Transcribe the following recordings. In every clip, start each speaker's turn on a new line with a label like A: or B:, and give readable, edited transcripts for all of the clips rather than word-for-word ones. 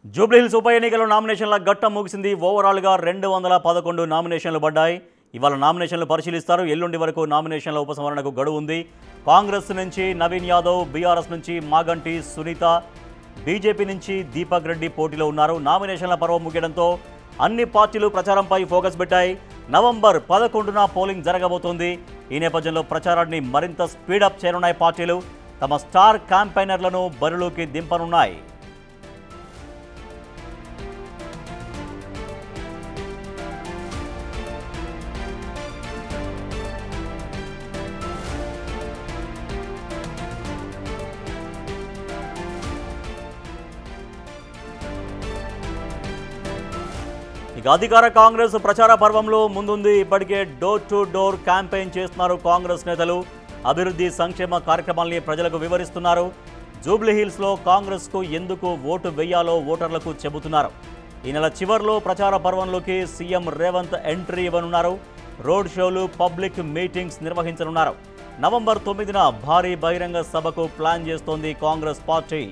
A: జూబ్లీహిల్స్ ఉప ఎన్నికల నామినేషన్ల ఘట్టం ముగిసింది. ఓవరాల్గా 211 నామినేషన్లు పడ్డాయి. ఇవాళ నామినేషన్లు పరిశీలిస్తారు. ఎల్లుండి వరకు నామినేషన్ల ఉపసంహరణకు గడువు ఉంది. కాంగ్రెస్ నుంచి నవీన్ యాదవ్, బీఆర్ఎస్ నుంచి మాగంటి సునీత, బీజేపీ నుంచి దీపక్ రెడ్డి పోటీలో ఉన్నారు. నామినేషన్ల పర్వం ముగియడంతో అన్ని పార్టీలు ప్రచారంపై ఫోకస్ పెట్టాయి. నవంబర్ 11న పోలింగ్ జరగబోతోంది. ఈ నేపథ్యంలో ప్రచారాన్ని మరింత స్పీడప్ చేయనున్నాయి పార్టీలు. తమ స్టార్ క్యాంపెయినర్లను బరిలోకి దింపనున్నాయి. ఇక అధికార కాంగ్రెస్ ప్రచార పర్వంలో ముందుంది. ఇప్పటికే డోర్ టు డోర్ క్యాంపెయిన్ చేస్తున్నారు కాంగ్రెస్ నేతలు. అభివృద్ధి సంక్షేమ కార్యక్రమాల్ని ప్రజలకు వివరిస్తున్నారు. జూబ్లీహిల్స్లో కాంగ్రెస్కు ఎందుకు ఓటు వేయాలో ఓటర్లకు చెబుతున్నారు. ఈ నెల చివర్లో ప్రచార పర్వంలోకి సీఎం రేవంత్ ఎంట్రీ ఇవ్వనున్నారు. రోడ్ షోలు, పబ్లిక్ మీటింగ్స్ నిర్వహించనున్నారు. నవంబర్ 9న భారీ బహిరంగ సభకు ప్లాన్ చేస్తోంది కాంగ్రెస్ పార్టీ.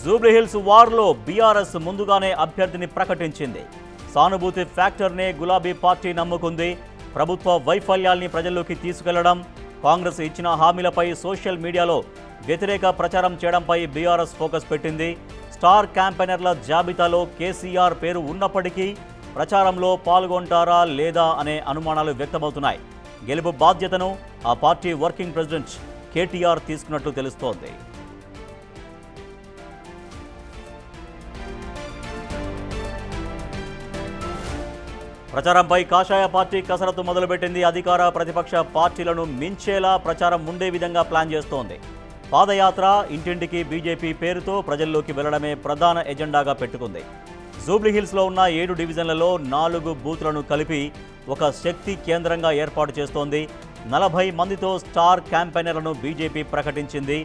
A: జూబ్లీహిల్స్ వార్లో బీఆర్ఎస్ ముందుగానే అభ్యర్థిని ప్రకటించింది. సానుభూతి ఫ్యాక్టర్నే గులాబీ పార్టీ నమ్ముకుంది. ప్రభుత్వ వైఫల్యాల్ని ప్రజల్లోకి తీసుకెళ్లడం, కాంగ్రెస్ ఇచ్చిన హామీలపై సోషల్ మీడియాలో వ్యతిరేక ప్రచారం చేయడంపై బీఆర్ఎస్ ఫోకస్ పెట్టింది. స్టార్ క్యాంపెయినర్ల జాబితాలో కేసీఆర్ పేరు ఉన్నప్పటికీ ప్రచారంలో పాల్గొంటారా లేదా అనే అనుమానాలు వ్యక్తమవుతున్నాయి. గెలుపు బాధ్యతను ఆ పార్టీ వర్కింగ్ ప్రెసిడెంట్ కేటీఆర్ తీసుకున్నట్లు తెలుస్తోంది. ప్రచారంపై కాషాయ పార్టీ కసరత్తు మొదలుపెట్టింది. అధికార ప్రతిపక్ష పార్టీలను మించేలా ప్రచారం ఉండే విధంగా ప్లాన్ చేస్తోంది. పాదయాత్ర, ఇంటింటికి బీజేపీ పేరుతో ప్రజల్లోకి వెళ్లడమే ప్రధాన ఎజెండాగా పెట్టుకుంది. జూబ్లీహిల్స్లో ఉన్న 7 డివిజన్లలో 4 బూత్లను కలిపి ఒక శక్తి కేంద్రంగా ఏర్పాటు చేస్తోంది. 40 మందితో స్టార్ క్యాంపెయినర్లను బీజేపీ ప్రకటించింది.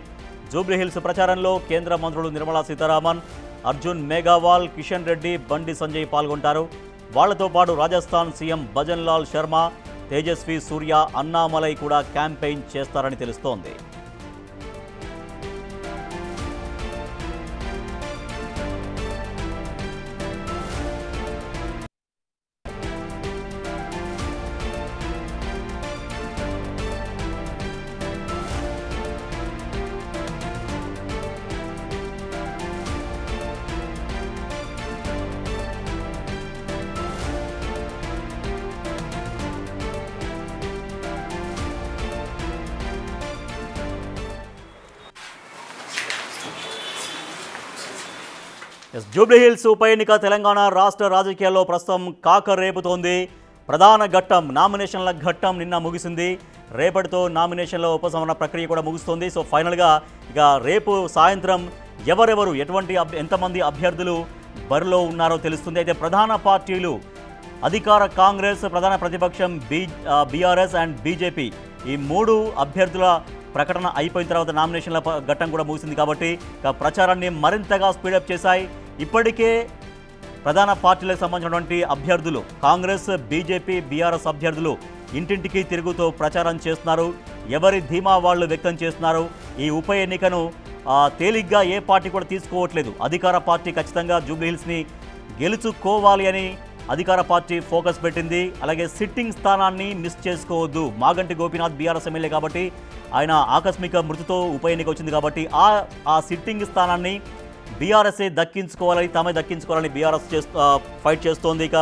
A: జూబ్లీహిల్స్ ప్రచారంలో కేంద్ర మంత్రులు నిర్మలా సీతారామన్, అర్జున్ మేఘవాల్, కిషన్ రెడ్డి, బండి సంజయ్ పాల్గొంటారు. వాళ్లతో పాటు రాజస్థాన్ సీఎం భజన్ లాల్ శర్మ, తేజస్వి సూర్య, అన్నామలై కూడా క్యాంపెయిన్ చేస్తారని తెలుస్తోంది. జూబ్లీహిల్స్ ఉప ఎన్నిక తెలంగాణ రాష్ట్ర రాజకీయాల్లో ప్రస్తుతం కాకరేపుతోంది. ప్రధాన ఘట్టం, నామినేషన్ల ఘట్టం నిన్న ముగిసింది. రేపటితో నామినేషన్ల ఉపసంహరణ ప్రక్రియ కూడా ముగుస్తుంది. సో ఫైనల్గా ఇక రేపు సాయంత్రం ఎవరెవరు, ఎంతమంది అభ్యర్థులు బరిలో ఉన్నారో తెలుస్తుంది. అయితే ప్రధాన పార్టీలు అధికార కాంగ్రెస్, ప్రధాన ప్రతిపక్షం బీఆర్ఎస్ అండ్ బీజేపీ, ఈ 3 అభ్యర్థుల ప్రకటన అయిపోయిన తర్వాత నామినేషన్ల ఘట్టం కూడా ముగిసింది. కాబట్టి ప్రచారాన్ని మరింతగా స్పీడప్ చేశాయి. ఇప్పటికే ప్రధాన పార్టీలకు సంబంధించినటువంటి అభ్యర్థులు, కాంగ్రెస్, బీజేపీ, బీఆర్ఎస్ అభ్యర్థులు ఇంటింటికి తిరుగుతూ ప్రచారం చేస్తున్నారు. ఎవరి ధీమా వాళ్ళు వ్యక్తం చేస్తున్నారు. ఈ ఉప ఎన్నికను తేలిగ్గా ఏ పార్టీ కూడా తీసుకోవట్లేదు. అధికార పార్టీ ఖచ్చితంగా జూబ్లీహిల్స్ని గెలుచుకోవాలి అని అధికార పార్టీ ఫోకస్ పెట్టింది. అలాగే సిట్టింగ్ స్థానాన్ని మిస్ చేసుకోవద్దు. మాగంటి గోపీనాథ్ బీఆర్ఎస్ ఎమ్మెల్యే కాబట్టి, ఆయన ఆకస్మిక మృతితో ఉప ఎన్నిక వచ్చింది కాబట్టి ఆ సిట్టింగ్ స్థానాన్ని బీఆర్ఎస్ఏ దక్కించుకోవాలని, తామే దక్కించుకోవాలని బీఆర్ఎస్ ఫైట్ చేస్తోంది. ఇక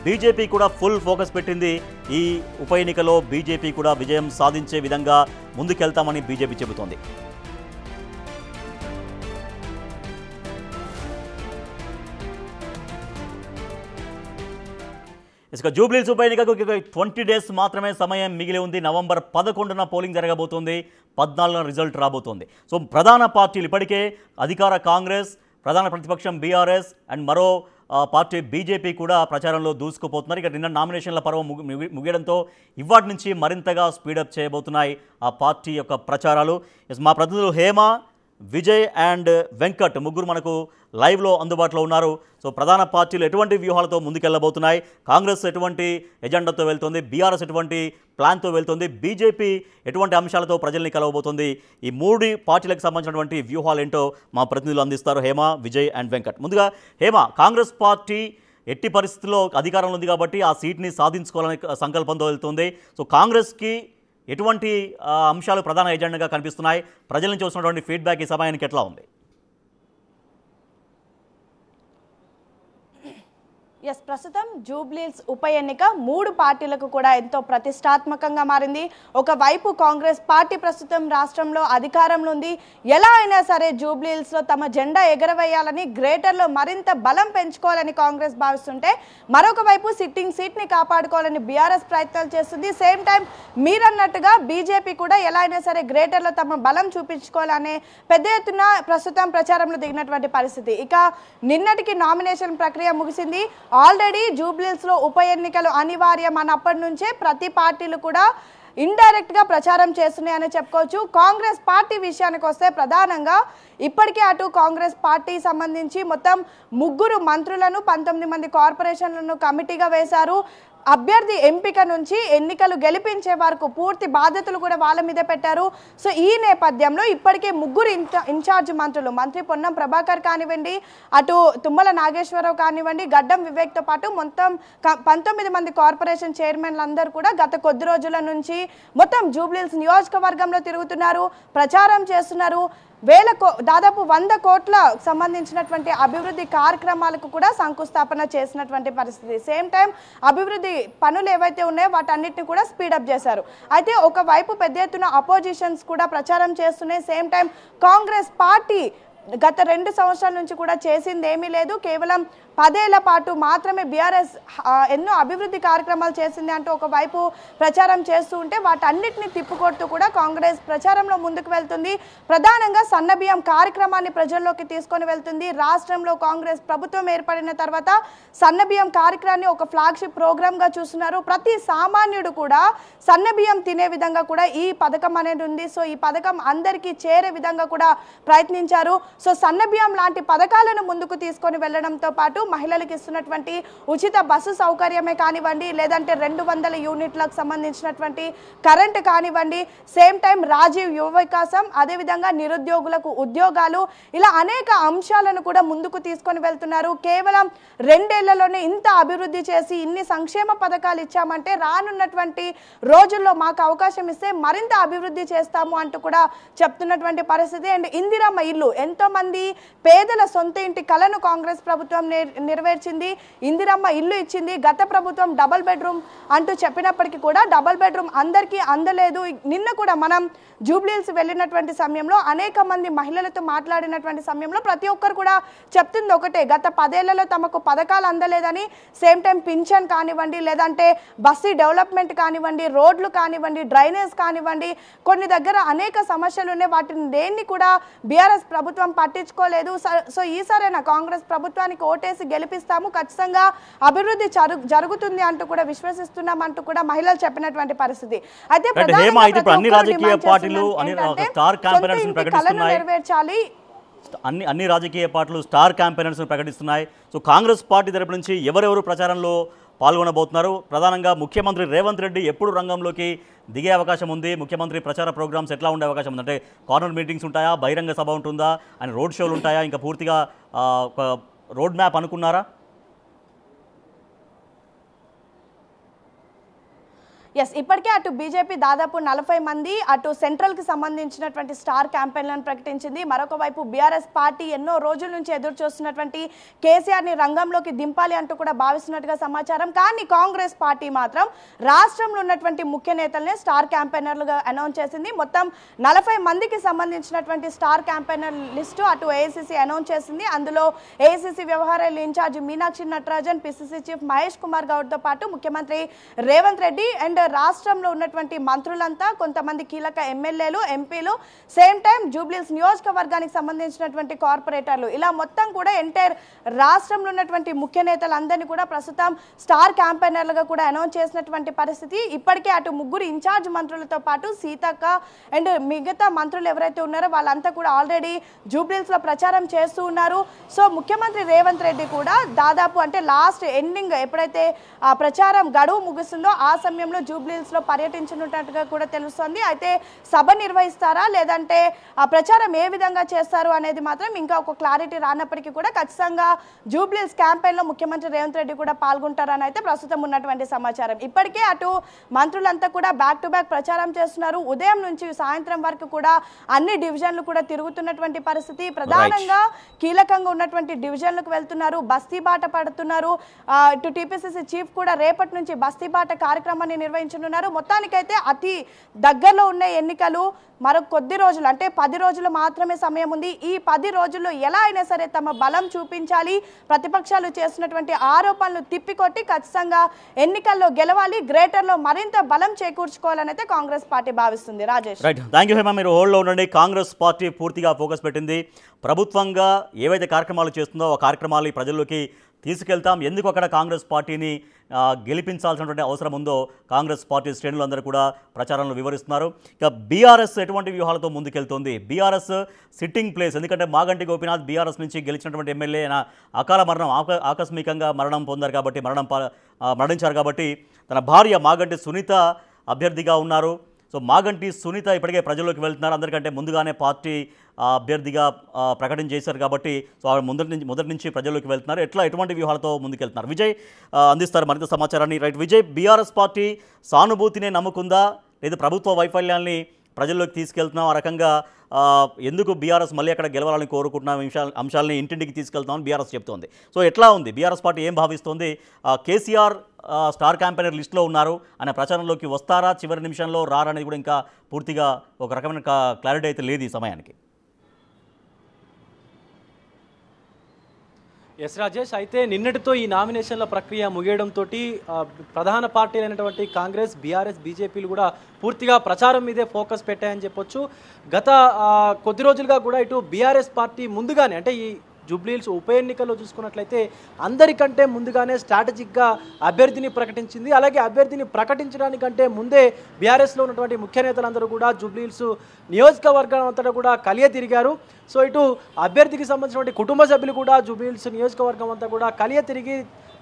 A: బీజేపీ కూడా ఫుల్ ఫోకస్ పెట్టింది. ఈ ఉప ఎన్నికలో బీజేపీ కూడా విజయం సాధించే విధంగా ముందుకెళ్తామని బీజేపీ చెబుతోంది. ఇక జూబ్లీహిల్స్ ఉప ఎన్నికకు 20 డేస్ మాత్రమే సమయం మిగిలి ఉంది. నవంబర్ 11న పోలింగ్ జరగబోతోంది. 14న రిజల్ట్ రాబోతోంది. సో ప్రధాన పార్టీలు ఇప్పటికే అధికార కాంగ్రెస్, ప్రధాన ప్రతిపక్షం బీఆర్ఎస్ అండ్ మరో పార్టీ బీజేపీ కూడా ప్రచారంలో దూసుకుపోతున్నారు. ఇక నిన్న నామినేషన్ల పర్వం ముగియడంతో ఇవాటి నుంచి మరింతగా స్పీడప్ చేయబోతున్నాయి ఆ పార్టీ యొక్క ప్రచారాలు. మా ప్రతినిధులు హేమ, విజయ్ అండ్ వెంకట్ ముగ్గురు మనకు లైవ్లో అందుబాటులో ఉన్నారు. సో ప్రధాన పార్టీలు ఎటువంటి వ్యూహాలతో ముందుకెళ్లబోతున్నాయి, కాంగ్రెస్ ఎటువంటి ఎజెండాతో వెళ్తుంది, బీఆర్ఎస్ ఎటువంటి ప్లాన్తో వెళ్తుంది, బీజేపీ ఎటువంటి అంశాలతో ప్రజల్ని కలవబోతుంది, ఈ 3 పార్టీలకు సంబంధించినటువంటి వ్యూహాలు ఏంటో మా ప్రతినిధులు అందిస్తారు హేమ, విజయ్ అండ్ వెంకట్. ముందుగా హేమ, కాంగ్రెస్ పార్టీ ఎట్టి పరిస్థితుల్లో అధికారంలో ఉంది కాబట్టి ఆ సీట్ని సాధించుకోవాలనే సంకల్పంతో వెళ్తుంది. సో కాంగ్రెస్కి ఎటువంటి అంశాలు ప్రధాన ఎజెండాగా కనిపిస్తున్నాయి, ప్రజల నుంచి వస్తున్నటువంటి ఫీడ్బ్యాక్ ఈ సమయానికి ఎట్లా ఉంది?
B: ఎస్, ప్రస్తుతం జూబ్లీహిల్స్ ఉప ఎన్నిక 3 పార్టీలకు కూడా ఎంతో ప్రతిష్టాత్మకంగా మారింది. ఒకవైపు కాంగ్రెస్ పార్టీ ప్రస్తుతం రాష్ట్రంలో అధికారంలో ఉంది. ఎలా అయినా సరే జూబ్లీహిల్స్లో తమ జెండా ఎగరవేయాలని, గ్రేటర్లో మరింత బలం పెంచుకోవాలని కాంగ్రెస్ భావిస్తుంటే, మరొక వైపు సిట్టింగ్ సీట్ని కాపాడుకోవాలని బీఆర్ఎస్ ప్రయత్నాలు చేస్తుంది. సేమ్ టైం మీరన్నట్టుగా బీజేపీ కూడా ఎలా అయినా సరే గ్రేటర్లో తమ బలం చూపించుకోవాలనే పెద్ద ఎత్తున ప్రస్తుతం ప్రచారంలో దిగినటువంటి పరిస్థితి. ఇక నిన్నటికి నామినేషన్ ప్రక్రియ ముగిసింది. ఆల్రెడీ జూబ్లీహిల్స్లో ఉప ఎన్నికలు అనివార్యం అన్నప్పటి నుంచే ప్రతి పార్టీలు కూడా ఇండైరెక్ట్ గా ప్రచారం చేస్తున్నాయని చెప్పుకోవచ్చు. కాంగ్రెస్ పార్టీ విషయానికి వస్తే ప్రధానంగా ఇప్పటికే అటు కాంగ్రెస్ పార్టీ సంబంధించి మొత్తం 3 మంత్రులను 19 మంది కార్పొరేషన్లను కమిటీగా వేశారు. అభ్యర్థి ఎంపిక నుంచి ఎన్నికలు గెలిపించే వరకు పూర్తి బాధ్యతలు కూడా వాళ్ళ మీద పెట్టారు. సో ఈ నేపథ్యంలో ఇప్పటికే 3 ఇన్ఛార్జ్ మంత్రులు, మంత్రి పొన్నం ప్రభాకర్ కానివ్వండి, అటు తుమ్మల నాగేశ్వరరావు కానివ్వండి, గడ్డం వివేక్తో పాటు మొత్తం 19 మంది కార్పొరేషన్ చైర్మన్లు అందరూ కూడా గత కొద్ది రోజుల నుంచి మొత్తం జూబ్లీహిల్స్ నియోజకవర్గంలో తిరుగుతున్నారు, ప్రచారం చేస్తున్నారు. దాదాపు 100 కోట్ల సంబంధించినటువంటి అభివృద్ధి కార్యక్రమాలకు కూడా శంకుస్థాపన చేసినటువంటి పరిస్థితి. సేమ్ టైం అభివృద్ధి పనులు ఏవైతే ఉన్నాయో వాటన్నిటిని కూడా స్పీడప్ చేశారు. అయితే ఒకవైపు పెద్ద ఎత్తున అపోజిషన్స్ కూడా ప్రచారం చేస్తున్నాయి. సేమ్ టైం కాంగ్రెస్ పార్టీ గత 2 సంవత్సరాల నుంచి కూడా చేసింది ఏమీ లేదు, కేవలం 10 ఏళ్ల పాటు మాత్రమే బీఆర్ఎస్ ఎన్నో అభివృద్ధి కార్యక్రమాలు చేసింది అంటూ ఒకవైపు ప్రచారం చేస్తూ ఉంటే, వాటన్నిటిని తిప్పుకొడుతూ కూడా కాంగ్రెస్ ప్రచారంలో ముందుకు వెళ్తుంది. ప్రధానంగా సన్నబియ్యం కార్యక్రమాన్ని ప్రజల్లోకి తీసుకొని వెళ్తుంది. రాష్ట్రంలో కాంగ్రెస్ ప్రభుత్వం ఏర్పడిన తర్వాత సన్నబియ్యం కార్యక్రమాన్ని ఒక ఫ్లాగ్షిప్ ప్రోగ్రామ్గా చూస్తున్నారు. ప్రతి సామాన్యుడు కూడా సన్నబియ్యం తినే విధంగా కూడా ఈ పథకం అనేది ఉంది. సో ఈ పథకం అందరికీ చేరే విధంగా కూడా ప్రయత్నించారు. సో సన్నబియ్యం లాంటి పథకాలను ముందుకు తీసుకొని వెళ్లడంతో పాటు మహిళలకు ఇస్తున్నటువంటి ఉచిత బస్సు సౌకర్యమే కానివ్వండి, లేదంటే 200 యూనిట్లకు సంబంధించినటువంటి కరెంట్ కానివ్వండి, సేమ్ టైం రాజీవ్ యువ వికాసం, అదేవిధంగా నిరుద్యోగులకు ఉద్యోగాలు, ఇలా అనేక అంశాలను కూడా ముందుకు తీసుకొని వెళ్తున్నారు. కేవలం 2 ఏళ్లలోనే ఇంత అభివృద్ధి చేసి ఇన్ని సంక్షేమ పథకాలు ఇచ్చామంటే రానున్నటువంటి రోజుల్లో మాకు అవకాశం ఇస్తే మరింత అభివృద్ధి చేస్తాము అంటూ కూడా చెప్తున్నటువంటి పరిస్థితి. అండ్ ఇందిరమ్మ ఇల్లు, ఎంతో మంది పేదల సొంత ఇంటి కలను కాంగ్రెస్ ప్రభుత్వం నెరవేర్చింది. ఇందిరమ్మ ఇల్లు ఇచ్చింది. గత ప్రభుత్వం డబుల్ బెడ్రూమ్ అంటూ చెప్పినప్పటికీ కూడా డబుల్ బెడ్రూమ్ అందరికీ అందలేదు. నిన్న కూడా మనం జూబ్లీహిల్స్ వెళ్ళినటువంటి సమయంలో అనేక మంది మహిళలతో మాట్లాడినటువంటి సమయంలో ప్రతి ఒక్కరు కూడా చెప్తుంది ఒకటే, గత 10 ఏళ్లలో తమకు పథకాలు అందలేదని. సేమ్ టైం పింఛన్ కానివ్వండి, లేదంటే బస్సీ డెవలప్మెంట్ కానివ్వండి, రోడ్లు కానివ్వండి, డ్రైనేజ్ కానివ్వండి, కొన్ని దగ్గర అనేక సమస్యలు ఉన్నాయి. వాటిని దేన్ని కూడా బీఆర్ఎస్ ప్రభుత్వం పట్టించుకోలేదు. సో ఈసారైనా కాంగ్రెస్ ప్రభుత్వానికి ఓటేసి గెలిపిస్తాము, ఖచ్చితంగా అభివృద్ధి జరుగుతుంది అంటూ కూడా విశ్వసిస్తున్నాం అంటూ కూడా మహిళలు చెప్పినటువంటి పరిస్థితి. అయితే
A: అన్ని రాజకీయ పార్టీలు స్టార్ క్యాంపెయినర్స్
B: నెరవేర్చాలి,
A: అన్ని రాజకీయ పార్టీలు స్టార్ క్యాంపెయినర్స్ ప్రకటిస్తున్నాయి. సో కాంగ్రెస్ పార్టీ తరపు నుంచి ఎవరెవరు ప్రచారంలో పాల్గొనబోతున్నారు? ప్రధానంగా ముఖ్యమంత్రి రేవంత్ రెడ్డి ఎప్పుడు రంగంలోకి దిగే అవకాశం ఉంది? ముఖ్యమంత్రి ప్రచార ప్రోగ్రామ్స్ ఎట్లా ఉండే అవకాశం ఉంది? అంటే కార్నర్ మీటింగ్స్ ఉంటాయా, బహిరంగ సభ ఉంటుందా, అండ్ రోడ్ షోలు ఉంటాయా, ఇంకా పూర్తిగా రోడ్ మ్యాప్ అనుకున్నారా?
B: ఎస్, ఇప్పటికే అటు బీజేపీ దాదాపు 40 మంది, అటు సెంట్రల్కి సంబంధించినటువంటి స్టార్ క్యాంపెయిన్లను ప్రకటించింది. మరొక వైపు బీఆర్ఎస్ పార్టీ ఎన్నో రోజుల నుంచి ఎదురు చూస్తున్నటువంటి కేసీఆర్ని రంగంలోకి దింపాలి అంటూ కూడా భావిస్తున్నట్టుగా సమాచారం. కానీ కాంగ్రెస్ పార్టీ మాత్రం రాష్ట్రంలో ఉన్నటువంటి ముఖ్య నేతలనే స్టార్ క్యాంపెయినర్లుగా అనౌన్స్ చేసింది. మొత్తం 40 మందికి సంబంధించినటువంటి స్టార్ క్యాంపెయినర్ లిస్టు అటు ఏఐసీసీ అనౌన్స్ చేసింది. అందులో ఏఐసీసీ వ్యవహారాల in-charge Meenakshi Natarajan, PCC chief Mahesh Kumar గౌడ్తో పాటు ముఖ్యమంత్రి రేవంత్ రెడ్డి అండ్ రాష్ట్రంలో ఉన్నటువంటి మంత్రులంతా, కొంతమంది కీలక ఎమ్మెల్యేలు, ఎంపీలు, సేమ్ టైం జూబ్లీహిల్స్ నియోజకవర్గానికి సంబంధించినటువంటి కార్పొరేటర్లు, ఇలా మొత్తం కూడా ఎంటైర్ రాష్ట్రంలో ఉన్నటువంటి ముఖ్య నేతలందరినీ కూడా ప్రస్తుతం స్టార్ క్యాంపెయినర్లుగా కూడా అనౌన్స్ చేసినటువంటి పరిస్థితి. ఇప్పటికే అటు ముగ్గురు ఇన్ఛార్జ్ మంత్రులతో పాటు సీతక్క అండ్ మిగతా మంత్రులు ఎవరైతే ఉన్నారో వాళ్ళంతా కూడా ఆల్రెడీ జూబ్లీహిల్స్ లో ప్రచారం చేస్తూ ఉన్నారు. సో ముఖ్యమంత్రి రేవంత్ రెడ్డి కూడా దాదాపు అంటే లాస్ట్ ఎండింగ్ ఎప్పుడైతే ఆ ప్రచారం గడువు ముగుస్తుందో ఆ సమయంలో జూబ్లీహిల్స్ లో పర్యటించనున్నట్టుగా కూడా తెలుస్తోంది. అయితే సభ నిర్వహిస్తారా లేదంటే ఆ ప్రచారం ఏ విధంగా చేస్తారు అనేది మాత్రం ఇంకా ఒక క్లారిటీ రానప్పటికీ కూడా ఖచ్చితంగా జూబ్లీహిల్స్ క్యాంపెయిన్ లో ముఖ్యమంత్రి రేవంత్ రెడ్డి కూడా పాల్గొంటారని అయితే ప్రస్తుతం ఉన్నటువంటి సమాచారం. ఇప్పటికే అటు మంత్రులంతా కూడా బ్యాక్ టు బ్యాక్ ప్రచారం చేస్తున్నారు. ఉదయం నుంచి సాయంత్రం వరకు కూడా అన్ని డివిజన్లు కూడా తిరుగుతున్నటువంటి పరిస్థితి. ప్రధానంగా కీలకంగా ఉన్నటువంటి డివిజన్లకు వెళ్తున్నారు, బస్తీ బాట పడుతున్నారు. ఇటు టీపీసీసీ చీఫ్ కూడా రేపటి నుంచి బస్తీ బాట కార్యక్రమాన్ని నిర్వహించనున్నారు. మొత్తానికైతే అతి దగ్గరలో ఉన్న ఎన్నికలు మరో కొద్ది రోజులు అంటే 10 రోజులు మాత్రమే సమయం ఉంది. ఈ 10 రోజుల్లో ఎలా అయినా సరే తమ బలం చూపించాలి, ప్రతిపక్షాలు చేస్తున్నటువంటి ఆరోపణలు తిప్పికొట్టి ఖచ్చితంగా ఎన్నికల్లో గెలవాలి, గ్రేటర్లో మరింత బలం చేకూర్చుకోవాలని అయితే కాంగ్రెస్ పార్టీ భావిస్తుంది. Rajesh,
A: right, thank you Hema. మీరు హోల్డ్లో ఉండండి. కాంగ్రెస్ పార్టీ పూర్తిగా ఫోకస్ పెట్టింది ప్రభుత్వంగా ఏవైతే కార్యక్రమాలు చేస్తుందో ఆ కార్యక్రమాలు ప్రజల్లోకి తీసుకెళ్తాం. ఎందుకు అక్కడ కాంగ్రెస్ పార్టీని గెలిపించాల్సినటువంటి అవసరం ఉందో కాంగ్రెస్ పార్టీ శ్రేణులందరూ కూడా ప్రచారంలో వివరిస్తున్నారు. ఇక బీఆర్ఎస్ ఎటువంటి వ్యూహాలతో ముందుకెళ్తోంది? బీఆర్ఎస్ సిట్టింగ్ ప్లేస్, ఎందుకంటే మాగంటి గోపీనాథ్ బీఆర్ఎస్ నుంచి గెలిచినటువంటి ఎమ్మెల్యే అకాల మరణం, ఆకస్మికంగా మరణం పొందారు కాబట్టి మరణించారు కాబట్టి తన భార్య మాగంటి సునీత అభ్యర్థిగా ఉన్నారు. సో మాగంటి సునీత ఇప్పటికే ప్రజల్లోకి వెళ్తున్నారు. అందరికంటే ముందుగానే పార్టీ అభ్యర్థిగా ప్రకటన చేశారు కాబట్టి సో ఆవిడ మొదటి నుంచి ప్రజల్లోకి వెళ్తున్నారు. ఎటువంటి వ్యూహాలతో ముందుకెళ్తున్నారు? విజయ్ అందిస్తారు మరింత సమాచారాన్ని. రైట్ విజయ్, బీఆర్ఎస్ పార్టీ సానుభూతినే నమ్ముకుందా లేదా ప్రభుత్వ వైఫల్యాన్ని ప్రజల్లోకి తీసుకెళ్తున్నాం? ఆ రకంగా ఎందుకు బీఆర్ఎస్ మళ్ళీ అక్కడ గెలవాలని కోరుకుంటున్న అంశాలని ఇంటింటికి తీసుకెళ్తామని బీఆర్ఎస్ చెప్తోంది. సో ఎట్లా ఉంది బీఆర్ఎస్ పార్టీ, ఏం భావిస్తోంది? కేసీఆర్ స్టార్ క్యాంపెయినర్ లిస్టులో ఉన్నారు, ఆయన ప్రచారంలోకి వస్తారా, చివరి నిమిషంలో రారనేది కూడా ఇంకా పూర్తిగా ఒక రకమైన క్లారిటీ అయితే లేదు ఈ సమయానికి.
C: ఎస్ రాజేష్, అయితే నిన్నటితో ఈ నామినేషన్ల ప్రక్రియ ముగియడంతో ప్రధాన పార్టీలైనటువంటి కాంగ్రెస్, బీఆర్ఎస్, బీజేపీలు కూడా పూర్తిగా ప్రచారం మీదే ఫోకస్ పెట్టాయని చెప్పొచ్చు. గత కొద్ది రోజులుగా కూడా ఇటు బీఆర్ఎస్ పార్టీ ముందుగానే అంటే ఈ జూబ్లీహిల్స్ ఉప ఎన్నికల్లో చూసుకున్నట్లయితే అందరికంటే ముందుగానే స్ట్రాటజిక్గా అభ్యర్థిని ప్రకటించింది. అలాగే అభ్యర్థిని ప్రకటించడానికంటే ముందే బీఆర్ఎస్లో ఉన్నటువంటి ముఖ్య నేతలందరూ కూడా జూబ్లీహిల్స్ నియోజకవర్గం అంతటా కూడా కలియ తిరిగారు. సో ఇటు అభ్యర్థికి సంబంధించినటువంటి కుటుంబ సభ్యులు కూడా జూబ్లీహిల్స్ నియోజకవర్గం అంతా కూడా కలియ తిరిగి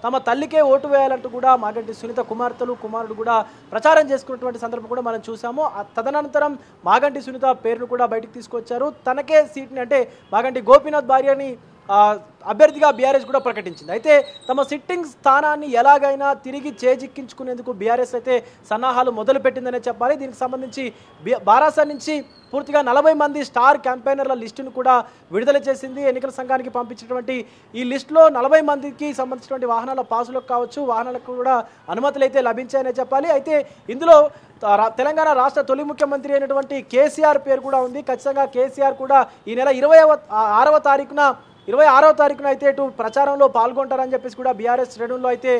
C: తమ తల్లికే ఓటు వేయాలంటూ కూడా మాగంటి సునీత కుమారుడు కూడా ప్రచారం చేసుకున్నటువంటి సందర్భం కూడా మనం చూసాము. తదనంతరం మాగంటి సునీత పేరును కూడా బయటకు తీసుకొచ్చారు. తనకే సీట్ని అంటే మాగంటి గోపీనాథ్ భార్యని అభ్యర్థిగా బీఆర్ఎస్ కూడా ప్రకటించింది. అయితే తమ సిట్టింగ్ స్థానాన్ని ఎలాగైనా తిరిగి చేజిక్కించుకునేందుకు బీఆర్ఎస్ అయితే సన్నాహాలు మొదలుపెట్టిందనే చెప్పాలి. దీనికి సంబంధించి బారాసా నుంచి పూర్తిగా 40 మంది స్టార్ క్యాంపెయినర్ల లిస్టును కూడా విడుదల చేసింది. ఎన్నికల సంఘానికి పంపించినటువంటి ఈ లిస్టులో 40 మందికి సంబంధించినటువంటి వాహనాల పాసులకు కావచ్చు, వాహనాలకు కూడా అనుమతులు అయితే లభించాయనే చెప్పాలి. అయితే ఇందులో తెలంగాణ రాష్ట్ర తొలి ముఖ్యమంత్రి అయినటువంటి కేసీఆర్ పేరు కూడా ఉంది. ఖచ్చితంగా కేసీఆర్ కూడా ఈ నెల 26వ తారీఖున అయితే ఇటు ప్రచారంలో పాల్గొంటారని చెప్పేసి కూడా బీఆర్ఎస్ శ్రేణుల్లో అయితే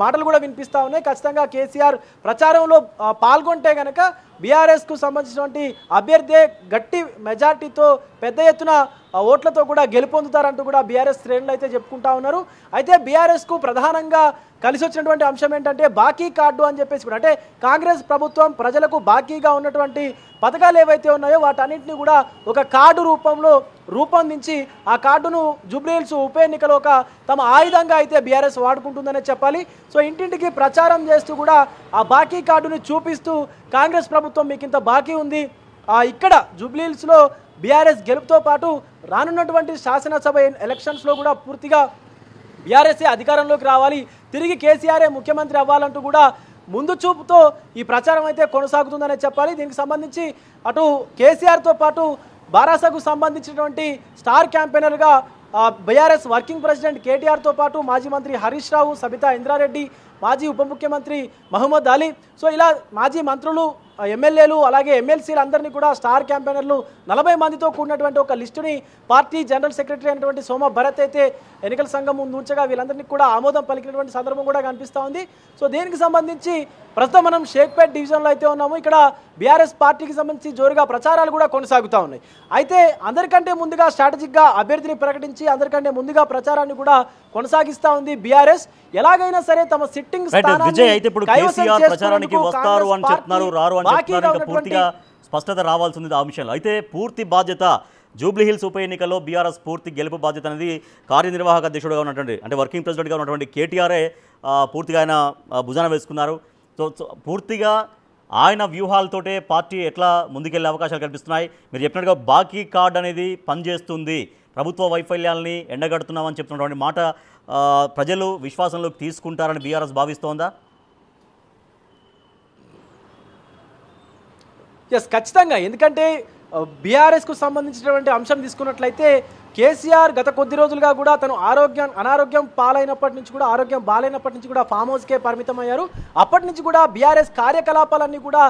C: మాటలు కూడా వినిపిస్తూ ఉన్నాయి. ఖచ్చితంగా కేసీఆర్ ప్రచారంలో పాల్గొంటే కనుక బీఆర్ఎస్కు సంబంధించినటువంటి అభ్యర్థి గట్టి మెజార్టీతో పెద్ద ఎత్తున ఓట్లతో కూడా గెలుపొందుతారంటూ కూడా బీఆర్ఎస్ శ్రేణులు అయితే చెప్పుకుంటా ఉన్నారు. అయితే బీఆర్ఎస్కు ప్రధానంగా కలిసి వచ్చినటువంటి అంశం ఏంటంటే బాకీ కార్డు అని చెప్పేసి కూడా, అంటే కాంగ్రెస్ ప్రభుత్వం ప్రజలకు బాకీగా ఉన్నటువంటి పథకాలు ఏవైతే ఉన్నాయో వాటన్నింటినీ కూడా ఒక కార్డు రూపంలో రూపొందించి ఆ కార్డును జూబ్లీహిల్స్ ఉప ఎన్నికలో ఒక తమ ఆయుధంగా అయితే బీఆర్ఎస్ వాడుకుంటుందనే చెప్పాలి. సో ఇంటింటికి ప్రచారం చేస్తూ కూడా ఆ బాకీ కార్డుని చూపిస్తూ కాంగ్రెస్ ప్రభుత్వం మీకు ఇంత బాకీ ఉంది, ఇక్కడ జూబ్లీహిల్స్లో బీఆర్ఎస్ గెలుపుతో పాటు రానున్నటువంటి శాసనసభ ఎలక్షన్స్లో కూడా పూర్తిగా బీఆర్ఎస్ఏ అధికారంలోకి రావాలి, తిరిగి కేసీఆరే ముఖ్యమంత్రి అవ్వాలంటూ కూడా ముందు చూపుతో ఈ ప్రచారం అయితే కొనసాగుతుందనే చెప్పాలి. దీనికి సంబంధించి అటు కేసీఆర్తో పాటు బారాసాకు సంబంధించినటువంటి స్టార్ క్యాంపెయినర్గా బీఆర్ఎస్ వర్కింగ్ ప్రెసిడెంట్ కేటీఆర్తో పాటు మాజీ మంత్రి హరీష్ రావు, సబితా ఇంద్రారెడ్డి, మాజీ ఉప ముఖ్యమంత్రి మహమ్మద్ అలీ, సో ఇలా మాజీ మంత్రులు ఎమ్మెల్యేలు అలాగే ఎమ్మెల్సీలు అందరినీ కూడా స్టార్ క్యాంపెయినర్లు 40 మందితో కూడినటువంటి ఒక లిస్టుని పార్టీ జనరల్ సెక్రటరీ అయినటువంటి సోమ భరత్ అయితే ఎన్నికల సంఘం ముందు ఉంచగా వీళ్ళందరినీ కూడా ఆమోదం పలికినటువంటి సందర్భం కూడా కనిపిస్తూ ఉంది. సో దీనికి సంబంధించి ప్రస్తుతం మనం షేక్పేట్ డివిజన్లో అయితే ఉన్నాము. ఇక్కడ బీఆర్ఎస్ పార్టీకి సంబంధించి జోరుగా ప్రచారాలు కూడా కొనసాగుతూ ఉన్నాయి. అయితే అందరికంటే ముందుగా స్ట్రాటజిక్గా అభ్యర్థిని ప్రకటించి అందరికంటే ముందుగా ప్రచారాన్ని కూడా కొనసాగిస్తూ ఉంది బీఆర్ఎస్. ఎలాగైనా సరే తమ సిట్టింగ్
A: విజయ్ అయితే ఇప్పుడు కేసీఆర్ ప్రచారానికి వస్తారు అని చెప్తున్నారు, రారు అని చెప్తున్నారు. ఇంకా పూర్తిగా స్పష్టత రావాల్సింది ఆ అంశంలో. అయితే పూర్తి బాధ్యత జూబ్లీహిల్స్ ఉప ఎన్నికల్లో బీఆర్ఎస్ పూర్తి గెలుపు బాధ్యత అనేది కార్యనిర్వాహక అధ్యక్షుడుగా ఉన్నటువంటి అంటే వర్కింగ్ ప్రెసిడెంట్గా ఉన్నటువంటి కేటీఆర్ఏ పూర్తిగా ఆయన భుజాన వేసుకున్నారు. సో పూర్తిగా ఆయన వ్యూహాలతోటే పార్టీ ఎట్లా ముందుకెళ్లే అవకాశాలు కనిపిస్తున్నాయి. మీరు చెప్పినట్టుగా బాకీ కార్డ్ అనేది పనిచేస్తుంది, ప్రభుత్వ వైఫల్యాలని ఎండగడుతున్నామని చెప్తున్నటువంటి మాట ప్రజలు విశ్వాసంలోకి తీసుకుంటారని బీఆర్ఎస్ భావిస్తోందా?
C: ఎస్, ఖచ్చితంగా. ఎందుకంటే బీఆర్ఎస్కు సంబంధించినటువంటి అంశం తీసుకున్నట్లయితే కేసీఆర్ గత కొద్ది రోజులుగా కూడా తను అనారోగ్యం పాలైనప్పటి నుంచి కూడా ఆరోగ్యం బాలైనప్పటి నుంచి కూడా ఫామ్ హౌస్కే పరిమితం అయ్యారు. అప్పటి నుంచి కూడా బీఆర్ఎస్ కార్యకలాపాలన్నీ కూడా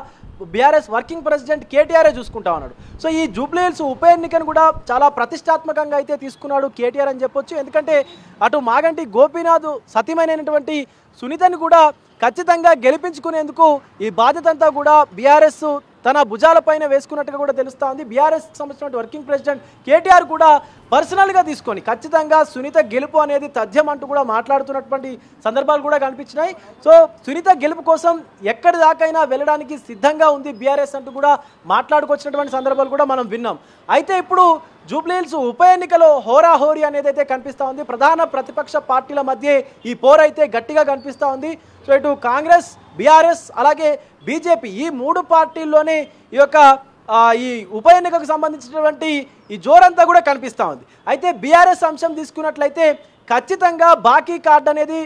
C: బీఆర్ఎస్ వర్కింగ్ ప్రెసిడెంట్ కేటీఆర్ఏ చూసుకుంటా ఉన్నాడు. సో ఈ జూబ్లీహిల్స్ ఉప ఎన్నికను కూడా చాలా ప్రతిష్టాత్మకంగా అయితే తీసుకున్నాడు కేటీఆర్ అని చెప్పొచ్చు. ఎందుకంటే అటు మాగంటి గోపీనాథ్ సతీమైనటువంటి సునీతని కూడా ఖచ్చితంగా గెలిపించుకునేందుకు ఈ బాధ్యత అంతా కూడా బీఆర్ఎస్ తన భుజాలపైన వేసుకున్నట్టుగా కూడా తెలుస్తూ ఉంది. బీఆర్ఎస్కి సంబంధించిన వర్కింగ్ ప్రెసిడెంట్ కేటీఆర్ కూడా పర్సనల్గా తీసుకొని ఖచ్చితంగా సునీత గెలుపు అనేది తథ్యం అంటూ కూడా మాట్లాడుతున్నటువంటి సందర్భాలు కూడా కనిపించినాయి. సో సునీత గెలుపు కోసం ఎక్కడి దాకైనా వెళ్ళడానికి సిద్ధంగా ఉంది బీఆర్ఎస్ అంటూ కూడా మాట్లాడుకొచ్చినటువంటి సందర్భాలు కూడా మనం విన్నాం. అయితే ఇప్పుడు జూబ్లీహిల్స్ ఉప ఎన్నికలో హోరాహోరీ అనేది అయితే కనిపిస్తూ ఉంది. ప్రధాన ప్రతిపక్ష పార్టీల మధ్య ఈ పోరైతే గట్టిగా కనిపిస్తూ ఉంది. సో ఇటు కాంగ్రెస్, బీఆర్ఎస్ అలాగే బీజేపీ ఈ 3 పార్టీల్లోనే ఈ యొక్క ఈ ఉప ఎన్నికకు సంబంధించినటువంటి ఈ జోరంతా కూడా కనిపిస్తూ ఉంది. అయితే బీఆర్ఎస్ అంశం తీసుకున్నట్లయితే ఖచ్చితంగా బాకీ కార్డు అనేది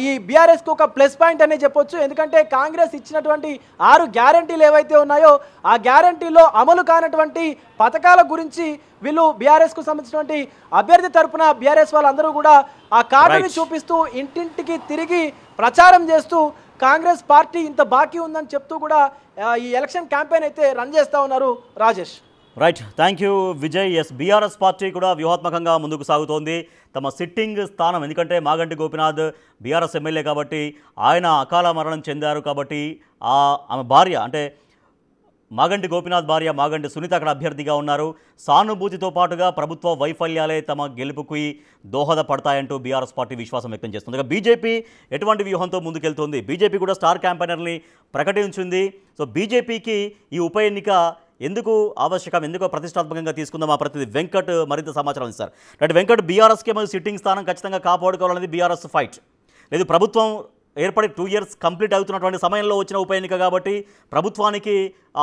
C: ఈ బీఆర్ఎస్కి ఒక ప్లస్ పాయింట్ అనే చెప్పొచ్చు. ఎందుకంటే కాంగ్రెస్ ఇచ్చినటువంటి 6 గ్యారంటీలు ఏవైతే ఉన్నాయో ఆ గ్యారంటీలో అమలు కానటువంటి పథకాల గురించి వీళ్ళు బీఆర్ఎస్కు సంబంధించినటువంటి అభ్యర్థి తరపున బీఆర్ఎస్ వాళ్ళందరూ కూడా ఆ కార్డుని చూపిస్తూ ఇంటింటికి తిరిగి ప్రచారం చేస్తూ కాంగ్రెస్ పార్టీ ఇంత బాకీ ఉందని చెప్తూ కూడా ఈ ఎలక్షన్ క్యాంపెయిన్ అయితే రన్ చేస్తూ ఉన్నారు. Rajesh.
A: Right, thank you Vijay. Yes, BRS party కూడా వ్యూహాత్మకంగా ముందుకు సాగుతోంది. తమ సిట్టింగ్ స్థానం, ఎందుకంటే మాగంటి గోపీనాథ్ బీఆర్ఎస్ ఎమ్మెల్యే కాబట్టి ఆయన అకాల మరణం చెందారు కాబట్టి ఆమె భార్య అంటే మాగంటి గోపీనాథ్ భార్య మాగంటి సునీత అక్కడ అభ్యర్థిగా ఉన్నారు. సానుభూతితో పాటుగా ప్రభుత్వ వైఫల్యాలే తమ గెలుపుకి దోహదపడతాయంటూ బీఆర్ఎస్ పార్టీ విశ్వాసం వ్యక్తం చేస్తుంది. ఇక బీజేపీ ఎటువంటి వ్యూహంతో ముందుకెళ్తుంది? బీజేపీ కూడా స్టార్ క్యాంపెయినర్ని ప్రకటించింది. సో బీజేపీకి ఈ ఉప ఎన్నిక ఎందుకు ఆవశ్యకం, ఎందుకో ప్రతిష్టాత్మకంగా తీసుకుందాం మా ప్రతినిధి వెంకట్ మరింత సమాచారం ఇస్తారు. అంటే వెంకట్, బీఆర్ఎస్కే మరి సిట్టింగ్ స్థానం ఖచ్చితంగా కాపాడుకోవాలనేది బీఆర్ఎస్ ఫైట్. లేదు, ప్రభుత్వం ఏర్పడి 2 years కంప్లీట్ అవుతున్నటువంటి సమయంలో వచ్చిన ఉప ఎన్నిక కాబట్టి ప్రభుత్వానికి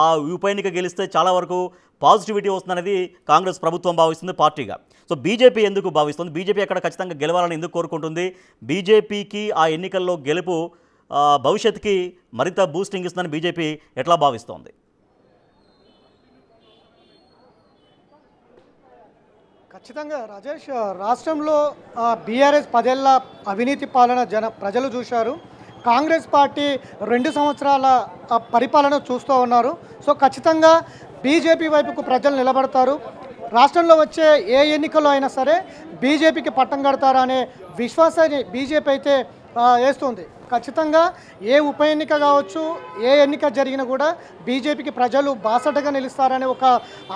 A: ఆ ఉప ఎన్నిక గెలిస్తే చాలా వరకు పాజిటివిటీ వస్తుందనేది కాంగ్రెస్ ప్రభుత్వం భావిస్తుంది పార్టీగా. సో బీజేపీ ఎందుకు భావిస్తుంది? బీజేపీ అక్కడ ఖచ్చితంగా గెలవాలని ఎందుకు కోరుకుంటుంది? బీజేపీకి ఆ ఎన్నికల్లో గెలుపు భవిష్యత్తుకి మరింత బూస్టింగ్ ఇస్తుందని బీజేపీ ఎట్లా భావిస్తోంది?
D: ఖచ్చితంగా రాజేష్, రాష్ట్రంలో బీఆర్ఎస్ 10 ఏళ్ల అవినీతి పాలన ప్రజలు చూశారు. కాంగ్రెస్ పార్టీ 2 సంవత్సరాల పరిపాలన చూస్తూ ఉన్నారు. సో ఖచ్చితంగా బీజేపీ వైపుకు ప్రజలు నిలబడతారు. రాష్ట్రంలో వచ్చే ఏ ఎన్నికల్లో అయినా సరే బీజేపీకి పట్టం కడతారా అనే విశ్వాసాన్ని బీజేపీ అయితే వేస్తుంది. ఖచ్చితంగా ఏ ఉప ఎన్నిక కావచ్చు, ఏ ఎన్నిక జరిగినా కూడా బీజేపీకి ప్రజలు బాసటగా నిలుస్తారనే ఒక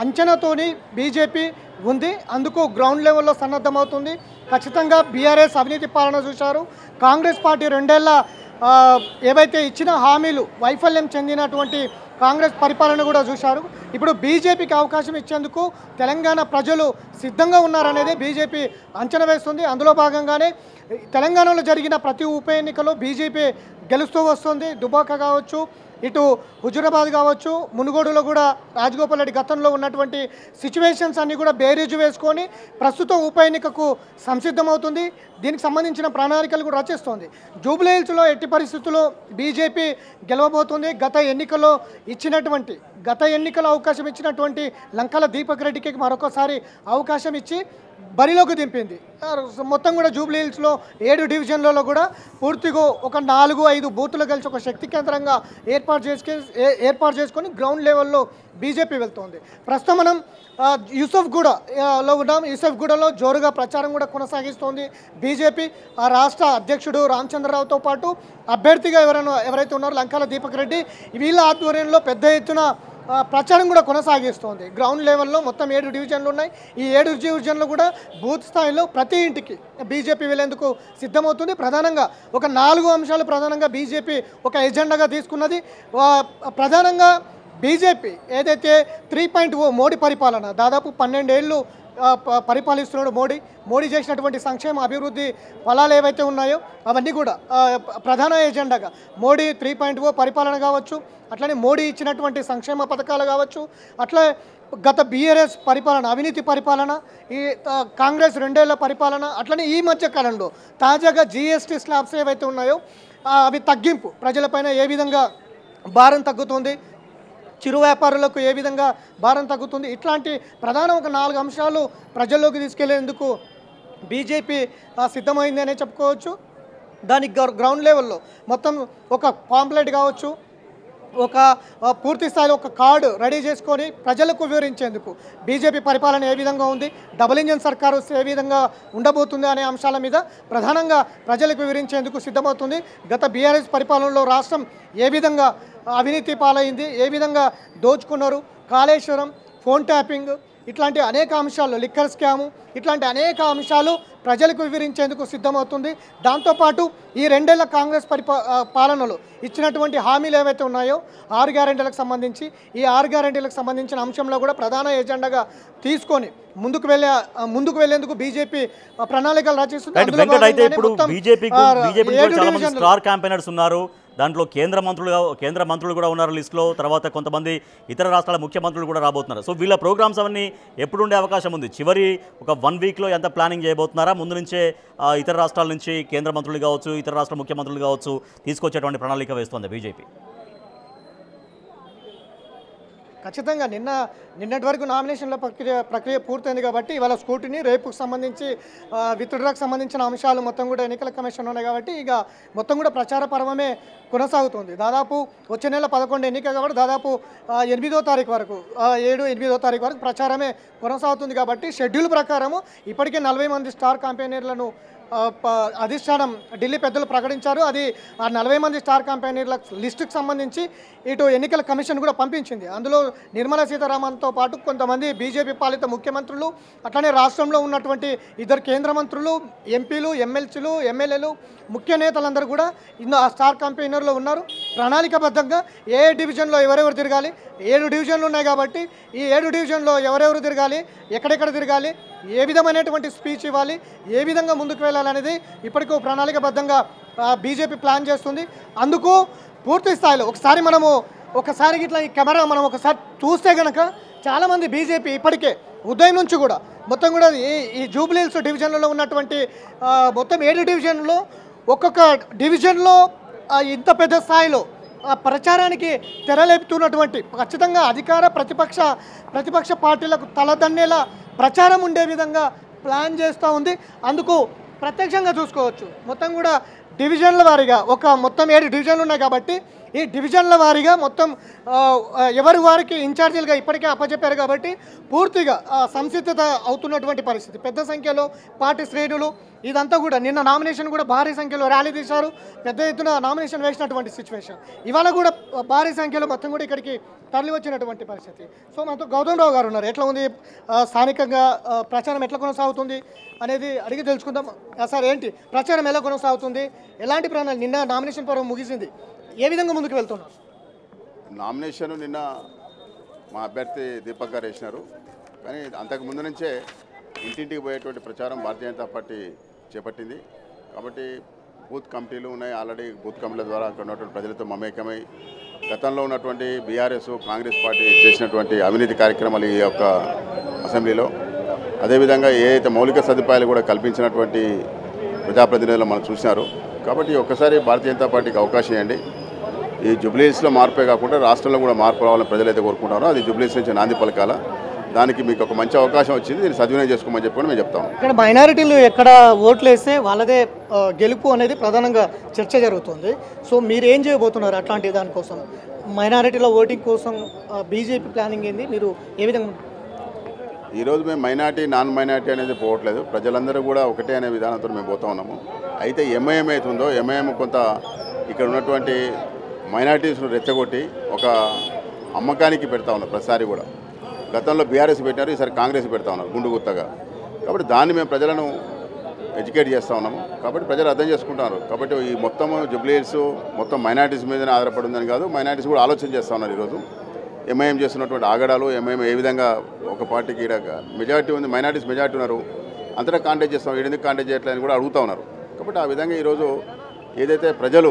D: అంచనాతోని బీజేపీ ఉంది. అందుకు గ్రౌండ్ లెవెల్లో సన్నద్ధమవుతుంది. ఖచ్చితంగా బీఆర్ఎస్ అవినీతి పాలన చూశారు. కాంగ్రెస్ పార్టీ 2 ఏళ్ల ఏవైతే ఇచ్చిన హామీలు వైఫల్యం చెందినటువంటి కాంగ్రెస్ పరిపాలన కూడా చూశారు. ఇప్పుడు బీజేపీకి అవకాశం ఇచ్చేందుకు తెలంగాణ ప్రజలు సిద్ధంగా ఉన్నారనేది బీజేపీ అంచనా వేస్తుంది. అందులో భాగంగానే తెలంగాణలో జరిగిన ప్రతి ఉప ఎన్నికలో బీజేపీ గెలుస్తూ వస్తుంది. దుబాక కావచ్చు, ఇటు హుజురాబాద్ కావచ్చు, మునుగోడులో కూడా రాజగోపాల్ రెడ్డి గతంలో ఉన్నటువంటి సిచ్యువేషన్స్ అన్నీ కూడా బేరీజు వేసుకొని ప్రస్తుతం ఉప ఎన్నికకు సంసిద్ధమవుతుంది. దీనికి సంబంధించిన ప్రణాళికలు కూడా రచిస్తోంది. జూబ్లీహిల్స్లో ఎట్టి పరిస్థితుల్లో బీజేపీ గెలవబోతుంది. గత ఎన్నికల్లో ఇచ్చినటువంటి గత ఎన్నికల అవకాశం ఇచ్చినటువంటి లంకల దీపక్ రెడ్డికి మరొకసారి అవకాశం ఇచ్చి బరిలోకి దింపింది. మొత్తం కూడా జూబ్లీ హిల్స్లో 7 డివిజన్లలో కూడా పూర్తిగా ఒక 4-5 బూతులు కలిసి ఒక శక్తి కేంద్రంగా ఏర్పాటు చేసుకొని గ్రౌండ్ లెవెల్లో బీజేపీ వెళ్తోంది. ప్రస్తుతం మనం యూసఫ్గూడలో ఉన్నాం. యూసఫ్గూడలో జోరుగా ప్రచారం కూడా కొనసాగిస్తోంది బీజేపీ. ఆ రాష్ట్ర అధ్యక్షుడు రామచంద్రరావుతో పాటు అభ్యర్థిగా ఎవరైతే ఉన్నారో లంకాల దీపక్ రెడ్డి, వీళ్ళ ఆధ్వర్యంలో పెద్ద ఎత్తున ప్రచారం కూడా కొనసాగిస్తోంది. గ్రౌండ్ లెవెల్లో మొత్తం 7 డివిజన్లు ఉన్నాయి. ఈ 7 డివిజన్లు కూడా బూత్ స్థాయిలో ప్రతి ఇంటికి బీజేపీ వెళ్ళేందుకు సిద్ధమవుతుంది. ప్రధానంగా ఒక 4 అంశాలు ప్రధానంగా బీజేపీ ఒక ఎజెండాగా తీసుకున్నది. ప్రధానంగా బీజేపీ ఏదైతే 3.0 మోడీ పరిపాలన, దాదాపు 12 ఏళ్ళు పరిపాలిస్తున్నాడు మోడీ చేసినటువంటి సంక్షేమ అభివృద్ధి ఫలాలు ఏవైతే ఉన్నాయో అవన్నీ కూడా ప్రధాన ఎజెండాగా మోడీ 3.0 పరిపాలన కావచ్చు, అట్లనే మోడీ ఇచ్చినటువంటి సంక్షేమ పథకాలు కావచ్చు, అట్లా గత బీఆర్ఎస్ పరిపాలన, అవినీతి పరిపాలన, ఈ కాంగ్రెస్ 2 ఏళ్ల పరిపాలన, అట్లనే ఈ మధ్య కాలంలో తాజాగా జీఎస్టీ స్లాబ్స్ ఏవైతే ఉన్నాయో అవి తగ్గింపు, ప్రజలపైన ఏ విధంగా భారం తగ్గుతుంది, చిరు వ్యాపారులకు ఏ విధంగా భారం తగ్గుతుంది, ఇట్లాంటి ప్రధాన ఒక 4 అంశాలు ప్రజల్లోకి తీసుకెళ్లేందుకు బీజేపీ సిద్ధమైంది అనే చెప్పుకోవచ్చు. దానికి గ్రౌండ్ లెవెల్లో మొత్తం ఒక పాంప్లెట్ కావచ్చు, ఒక పూర్తి స్థాయిలో ఒక కార్డు రెడీ చేసుకొని ప్రజలకు వివరించేందుకు బీజేపీ పరిపాలన ఏ విధంగా ఉంది, డబుల్ ఇంజన్ సర్కారు ఏ విధంగా ఉండబోతుంది అనే అంశాల మీద ప్రధానంగా ప్రజలకు వివరించేందుకు సిద్ధమవుతుంది. గత బీఆర్ఎస్ పరిపాలనలో రాష్ట్రం ఏ విధంగా అవినీతి పాలైంది, ఏ విధంగా దోచుకున్నారు, కాళేశ్వరం, ఫోన్ ట్యాపింగ్, ఇట్లాంటి అనేక అంశాలు, లిక్కర్ స్కాము, ఇట్లాంటి అనేక అంశాలు ప్రజలకు వివరించేందుకు సిద్ధమవుతుంది. దాంతోపాటు ఈ 2 ఏళ్ల కాంగ్రెస్ పాలనలో ఇచ్చినటువంటి హామీలు ఏవైతే ఉన్నాయో 6 గ్యారెంటీలకు సంబంధించి, ఈ 6 గ్యారెంటీలకు సంబంధించిన అంశంలో కూడా ప్రధాన ఎజెండాగా తీసుకొని ముందుకు వెళ్లేందుకు బీజేపీ ప్రణాళికలు రచిస్తుంది.
A: అయితే ఇప్పుడు బీజేపీ చాలా మంది స్టార్ క్యాంపెయినర్స్ ఉన్నారు. దాంట్లో కేంద్ర మంత్రులు కూడా ఉన్నారు లిస్టులో. తర్వాత కొంతమంది ఇతర రాష్ట్రాల ముఖ్యమంత్రులు కూడా రాబోతున్నారు. సో వీళ్ళ ప్రోగ్రామ్స్ అవన్నీ ఎప్పుడు ఉండే అవకాశం ఉంది? చివరి ఒక 1 వీక్లో ఎంత ప్లానింగ్ చేయబోతున్నారా? ముందు నుంచే ఇతర రాష్ట్రాల నుంచి కేంద్ర మంత్రులు కావచ్చు, ఇతర రాష్ట్ర ముఖ్యమంత్రులు కావచ్చు తీసుకొచ్చేటువంటి ప్రణాళిక వేస్తుంది బీజేపీ.
D: ఖచ్చితంగా నిన్నటి వరకు నామినేషన్ల ప్రక్రియ పూర్తయింది కాబట్టి ఇవాళ స్కూటీని, రేపుకు సంబంధించి విత్డ్రాకు సంబంధించిన అంశాలు మొత్తం కూడా ఎన్నికల కమిషన్ ఉన్నాయి కాబట్టి ఇక మొత్తం కూడా ప్రచార పర్వమే కొనసాగుతుంది. దాదాపు వచ్చే నెల 11 ఎన్నిక కాబట్టి దాదాపు 8వ తారీఖు వరకు 7-8వ తారీఖు వరకు ప్రచారమే కొనసాగుతుంది కాబట్టి షెడ్యూల్ ప్రకారము ఇప్పటికే 40 మంది స్టార్ క్యాంపెయినర్లను అధిష్టానం ఢిల్లీ పెద్దలు ప్రకటించారు. అది ఆ 40 మంది స్టార్ క్యాంపెయినర్ల లిస్టుకు సంబంధించి ఇటు ఎన్నికల కమిషన్ కూడా పంపించింది. అందులో నిర్మలా సీతారామన్తో పాటు కొంతమంది బీజేపీ పాలిత ముఖ్యమంత్రులు, అట్లనే రాష్ట్రంలో ఉన్నటువంటి 2 కేంద్ర మంత్రులు, ఎంపీలు, ఎమ్మెల్సీలు, ఎమ్మెల్యేలు, ముఖ్య నేతలందరూ కూడా ఆ స్టార్ క్యాంపెయినర్లో ఉన్నారు. ప్రణాళికబద్ధంగా ఏ డివిజన్లో ఎవరెవరు తిరగాలి, 7 డివిజన్లు ఉన్నాయి కాబట్టి ఈ 7 డివిజన్లో ఎవరెవరు తిరగాలి, ఎక్కడెక్కడ తిరగాలి, ఏ విధమైనటువంటి స్పీచ్ ఇవ్వాలి, ఏ విధంగా ముందుకు వెళ్ళాలనేది ఇప్పటికీ ప్రణాళికబద్ధంగా బీజేపీ ప్లాన్ చేస్తుంది. అందుకు పూర్తి స్థాయిలో ఒకసారి ఇట్లా ఈ కెమెరా మనం ఒకసారి చూస్తే కనుక చాలామంది బీజేపీ ఇప్పటికే ఉదయం నుంచి కూడా మొత్తం కూడా ఈ జూబ్లీ హిల్స్ డివిజన్లలో ఉన్నటువంటి మొత్తం 7 డివిజన్లో ఒక్కొక్క డివిజన్లో ఇంత పెద్ద స్థాయిలో ప్రచారానికి తెరలేపుతున్నటువంటి ఖచ్చితంగా అధికార ప్రతిపక్ష పార్టీలకు తలదన్నేలా ప్రచారం ఉండే విధంగా ప్లాన్ చేస్తూ ఉంది. అందుకు ప్రత్యక్షంగా చూసుకోవచ్చు. మొత్తం కూడా డివిజన్ల వారీగా మొత్తం 7 డివిజన్లు ఉన్నాయి కాబట్టి ఈ డివిజన్ల వారీగా మొత్తం ఎవరి వారికి ఇన్ఛార్జీలుగా ఇప్పటికే అప్పచెప్పారు కాబట్టి పూర్తిగా సంసిద్ధత అవుతున్నటువంటి పరిస్థితి. పెద్ద సంఖ్యలో పార్టీ శ్రేణులు ఇదంతా కూడా నిన్న నామినేషన్ కూడా భారీ సంఖ్యలో ర్యాలీ తీశారు. పెద్ద ఎత్తున నామినేషన్ వేసినటువంటి సిచ్యువేషన్. ఇవాళ కూడా భారీ సంఖ్యలో మొత్తం కూడా ఇక్కడికి తరలి వచ్చినటువంటి పరిస్థితి. సో మనతో గౌతమ్ రావు గారు ఉన్నారు. ఎట్లా ఉంది స్థానికంగా ప్రచారం ఎట్లా కొనసాగుతుంది అనేది అడిగి తెలుసుకుందాం. సార్ ఏంటి ప్రచారం ఎలా కొనసాగుతుంది, ఎలాంటి ప్రణాళిక? నిన్న నామినేషన్ పర్వం ముగిసింది, ఏ విధంగా ముందుకు వెళ్తున్నారు?
E: నామినేషన్ నిన్న మా అభ్యర్థి దీపక్ గారు వేసినారు. కానీ అంతకు ముందు నుంచే ఇంటింటికి పోయేటువంటి ప్రచారం భారతీయ జనతా పార్టీ చేపట్టింది. కాబట్టి బూత్ కమిటీలు ఉన్నాయి. ఆల్రెడీ బూత్ కమిటీల ద్వారా అక్కడ ఉన్నటువంటి ప్రజలతో మమేకమై గతంలో ఉన్నటువంటి బీఆర్ఎస్, కాంగ్రెస్ పార్టీ చేసినటువంటి అవినీతి కార్యక్రమాలు ఈ యొక్క అసెంబ్లీలో, అదేవిధంగా ఏదైతే మౌలిక సదుపాయాలు కూడా కల్పించినటువంటి ప్రజాప్రతినిధులు మనం చూసినారు. కాబట్టి ఒక్కసారి భారతీయ జనతా పార్టీకి అవకాశం ఇవ్వండి. ఈ జూబ్లీహిల్స్లో మార్పే కాకుండా రాష్ట్రంలో కూడా మార్పు రావాలని ప్రజలైతే కోరుకుంటారో అది జూబ్లీహిల్స్ నుంచి నాంది పలకాల. దానికి మీకు ఒక మంచి అవకాశం వచ్చింది, దీన్ని సద్వినియోగం చేసుకోమని చెప్పి మేము చెప్తాము.
D: ఇక్కడ మైనారిటీలు ఎక్కడ ఓట్లు వేస్తే వాళ్ళదే గెలుపు అనేది ప్రధానంగా చర్చ జరుగుతుంది. సో మీరు ఏం చేయబోతున్నారు అట్లాంటి దానికోసం? మైనారిటీల ఓటింగ్ కోసం బీజేపీ ప్లానింగ్ ఏంది? మీరు ఏ విధంగా?
E: ఈరోజు మేము మైనార్టీ నాన్ మైనార్టీ అనేది పోవట్లేదు, ప్రజలందరూ కూడా ఒకటే అనే విధానంతో మేము పోతా ఉన్నాము. అయితే ఎంఐఎం అవుతుందో ఎంఐఎం కొంత ఇక్కడ ఉన్నటువంటి మైనార్టీస్ను రెచ్చగొట్టి ఒక అమ్మకానికి పెడతా ఉన్నారు. ప్రతిసారి కూడా గతంలో బీఆర్ఎస్ పెట్టారు, ఈసారి కాంగ్రెస్ పెడతా ఉన్నారు గుండు గుత్తగా. కాబట్టి దాన్ని మేము ప్రజలను ఎడ్యుకేట్ చేస్తూ ఉన్నాము. కాబట్టి ప్రజలు అర్థం చేసుకుంటున్నారు. కాబట్టి ఈ మొత్తం జూబ్లీహిల్స్ మొత్తం మైనార్టీస్ మీదనే ఆధారపడి ఉందని కాదు, మైనార్టీస్ కూడా ఆలోచన చేస్తూ ఉన్నారు. ఈరోజు ఎంఐఎం చేస్తున్నటువంటి ఆగడాలు, ఎంఐఎం ఏ విధంగా ఒక పార్టీకి మెజార్టీ ఉంది, మైనార్టీస్ మెజార్టీ ఉన్నారు, అంతటా కాంటాక్ట్ చేస్తాం, ఎందుకు కాంటాక్ట్ చేయట్లేదని కూడా అడుగుతూ ఉన్నారు. కాబట్టి ఆ విధంగా ఈరోజు ఏదైతే ప్రజలు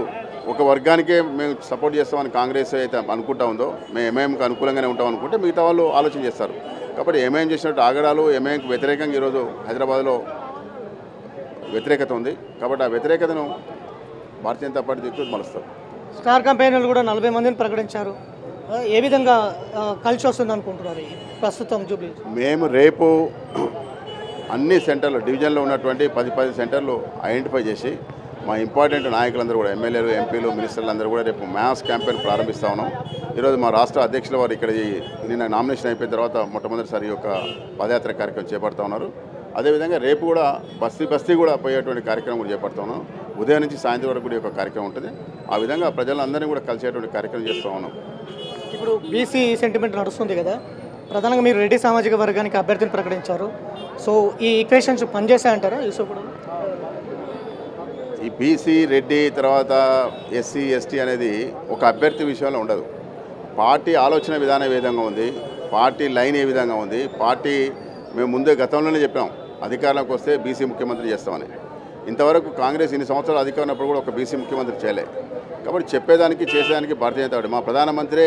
E: ఒక వర్గానికే మేము సపోర్ట్ చేస్తామని కాంగ్రెస్ అయితే అనుకుంటా ఉందో, మేము ఎంఐఎంకి అనుకూలంగానే ఉంటాం అనుకుంటే మిగతా వాళ్ళు ఆలోచన చేస్తారు. కాబట్టి ఎంఐఎం చేసినట్టు ఆగడాలు, ఎంఐఎంకి వ్యతిరేకంగా ఈరోజు హైదరాబాద్లో వ్యతిరేకత ఉంది. కాబట్టి ఆ వ్యతిరేకతను భారతీయ జనతా పార్టీ దిక్కు మలుస్తారు.
D: స్టార్ కంపెనీలు కూడా 40 మందిని ప్రకటించారు. ఏ విధంగా కలిసి వస్తుంది అనుకుంటున్నారు ప్రస్తుతం జూబ్లీ?
E: మేము రేపు అన్ని సెంటర్లు డివిజన్లో ఉన్నటువంటి 10 సెంటర్లు ఐడెంటిఫై చేసి మా ఇంపార్టెంట్ నాయకులందరూ కూడా ఎమ్మెల్యేలు, ఎంపీలు, మినిస్టర్లు అందరూ కూడా రేపు మ్యాస్ క్యాంపెయిన్ ప్రారంభిస్తా ఉన్నాం. ఈరోజు మా రాష్ట్ర అధ్యక్షుల వారు ఇక్కడ నిన్న నామినేషన్ అయిపోయిన తర్వాత మొట్టమొదటిసారి యొక్క పాదయాత్ర కార్యక్రమం చేపడతా ఉన్నారు. అదేవిధంగా రేపు కూడా బస్తీ కూడా పోయేటువంటి కార్యక్రమం కూడా చేపడతా ఉన్నాం. ఉదయం నుంచి సాయంత్రం వరకు కూడా ఒక కార్యక్రమం ఉంటుంది. ఆ విధంగా ప్రజలందరినీ కూడా కలిసేటువంటి కార్యక్రమం చేస్తూ ఉన్నాం.
D: ఇప్పుడు బీసీ సెంటిమెంట్ నడుస్తుంది కదా, ప్రధానంగా మీరు రెడ్డి సామాజిక వర్గానికి అభ్యర్థిని ప్రకటించారు. సో ఈ ఈక్వేషన్స్ పనిచేస్తాయంటారా యూసుఫ్?
E: ఈ బీసీ, రెడ్డి, తర్వాత ఎస్సీ, ఎస్టీ అనేది ఒక అభ్యర్థి విషయంలో ఉండదు. పార్టీ ఆలోచన విధానం ఏ విధంగా ఉంది, పార్టీ లైన్ ఏ విధంగా ఉంది, పార్టీ మేము ముందే గతంలోనే చెప్పాం అధికారంలోకి వస్తే బీసీ ముఖ్యమంత్రి చేస్తామని. ఇంతవరకు కాంగ్రెస్ ఇన్ని సంవత్సరాలు అధికారంలో కూడా ఒక బీసీ ముఖ్యమంత్రి చేయలే. కాబట్టి చెప్పేదానికి చేసేదానికి భారతీయ జనతా పార్టీ, మా ప్రధానమంత్రి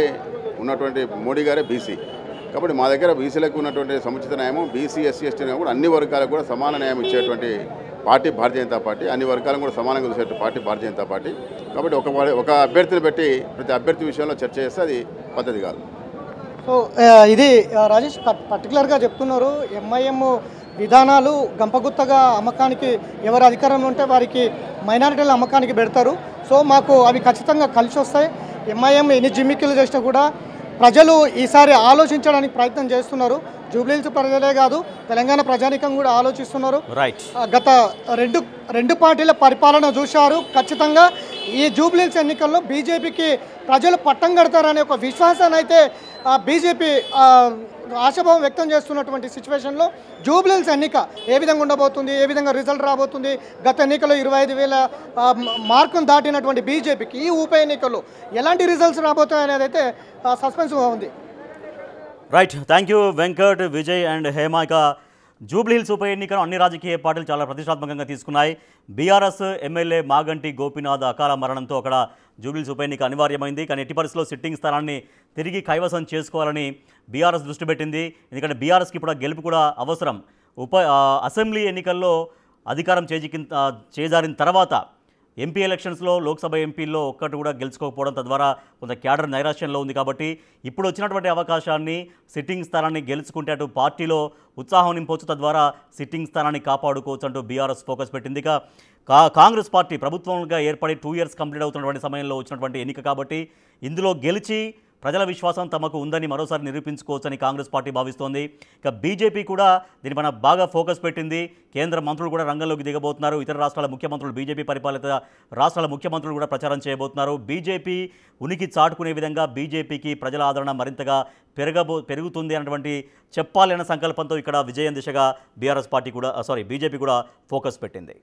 E: ఉన్నటువంటి మోడీ గారే బీసీ. కాబట్టి మా దగ్గర బీసీలకు ఉన్నటువంటి సముచిత న్యాయం, బీసీ, ఎస్సీ, ఎస్టీ కూడా అన్ని వర్గాలకు కూడా సమాన న్యాయం ఇచ్చేటువంటి పార్టీ భారతీయ జనతా పార్టీ. అన్ని వర్గాలను కూడా సమానంగా చూసే పార్టీ భారతీయ జనతా పార్టీ. కాబట్టి ఒక అభ్యర్థిని పెట్టి ప్రతి అభ్యర్థి విషయంలో చర్చ చేస్తే అది పద్ధతి కాదు.
D: సో ఇది రాజేష్ పర్టికులర్గా చెప్తున్నారు, ఎంఐఎం విధానాలు గంపగుత్తగా అమ్మకానికి ఎవరు అధికారంలో ఉంటే వారికి మైనారిటీల అమ్మకానికి పెడతారు. సో మాకు అవి ఖచ్చితంగా కలిసి వస్తాయి. ఎంఐఎం ఎన్ని జిమ్మిక్కులు చేసినా కూడా ప్రజలు ఈసారి ఆలోచించడానికి ప్రయత్నం చేస్తున్నారు. జూబ్లీహిల్స్ ప్రజలే కాదు, తెలంగాణ ప్రజానీకం కూడా ఆలోచిస్తున్నారు. గత రెండు పార్టీల పరిపాలన చూశారు. ఖచ్చితంగా ఈ జూబ్లీహిల్స్ ఎన్నికల్లో బీజేపీకి ప్రజలు పట్టం కడతారనే ఒక విశ్వాసాన్ని అయితే బీజేపీ ఆశాభావం వ్యక్తం చేస్తున్నటువంటి సిచ్యువేషన్లో జూబ్లీహిల్స్ ఎన్నిక ఏ విధంగా ఉండబోతుంది, ఏ విధంగా రిజల్ట్ రాబోతుంది, గత ఎన్నికల్లో 25,000 మార్కును దాటినటువంటి బీజేపీకి ఈ ఉప ఎన్నికల్లో ఎలాంటి రిజల్ట్స్ రాబోతాయి అనేది అయితే సస్పెన్స్గా ఉంది.
A: Right, thank you Venkat, Vijay and Hemaika. Jubilee Hills ఉప ఎన్నికను అన్ని రాజకీయ పార్టీలు చాలా ప్రతిష్టాత్మకంగా తీసుకున్నాయి. బీఆర్ఎస్ ఎమ్మెల్యే మాగంటి గోపీనాథ్ అకాల మరణంతో అక్కడ జూబ్లీహిల్స్ ఉప ఎన్నిక అనివార్యమైంది. కానీ ఎట్టి పరిస్థితుల్లో సిట్టింగ్ స్థానాన్ని తిరిగి కైవసం చేసుకోవాలని బీఆర్ఎస్ దృష్టి పెట్టింది. ఎందుకంటే బీఆర్ఎస్కి ఇప్పుడు గెలుపు కూడా అవసరం. అసెంబ్లీ ఎన్నికల్లో అధికారం చేజారిన తర్వాత ఎంపీ ఎలక్షన్స్లో లోక్సభ ఎంపీల్లో ఒక్కటి కూడా గెలుచుకోకపోవడం, తద్వారా కొంత క్యాడర్ నైరాశ్యంలో ఉంది. కాబట్టి ఇప్పుడు వచ్చినటువంటి అవకాశాన్ని, సిట్టింగ్ స్థానాన్ని గెలుచుకుంటే అటు పార్టీలో ఉత్సాహం నింపవచ్చు, తద్వారా సిట్టింగ్ స్థానాన్ని కాపాడుకోవచ్చు అంటూ బీఆర్ఎస్ ఫోకస్ పెట్టింది. ఇక కాంగ్రెస్ పార్టీ ప్రభుత్వంగా ఏర్పడి 2 years కంప్లీట్ అవుతున్నటువంటి సమయంలో వచ్చినటువంటి ఎన్నిక కాబట్టి ఇందులో గెలిచి ప్రజల విశ్వాసం తమకు ఉందని మరోసారి నిరూపించుకోవచ్చని కాంగ్రెస్ పార్టీ భావిస్తోంది. ఇక బీజేపీ కూడా దీనిపైన బాగా ఫోకస్ పెట్టింది. కేంద్ర మంత్రులు కూడా రంగంలోకి దిగబోతున్నారు. ఇతర రాష్ట్రాల ముఖ్యమంత్రులు, బీజేపీ పరిపాలిత రాష్ట్రాల ముఖ్యమంత్రులు కూడా ప్రచారం చేయబోతున్నారు. బీజేపీ ఉనికి చాటుకునే విధంగా బీజేపీకి ప్రజల ఆదరణ మరింతగా పెరుగుతుంది అన్నటువంటి చెప్పాలన్న సంకల్పంతో ఇక్కడ విజయం దిశగా బీజేపీ కూడా ఫోకస్ పెట్టింది.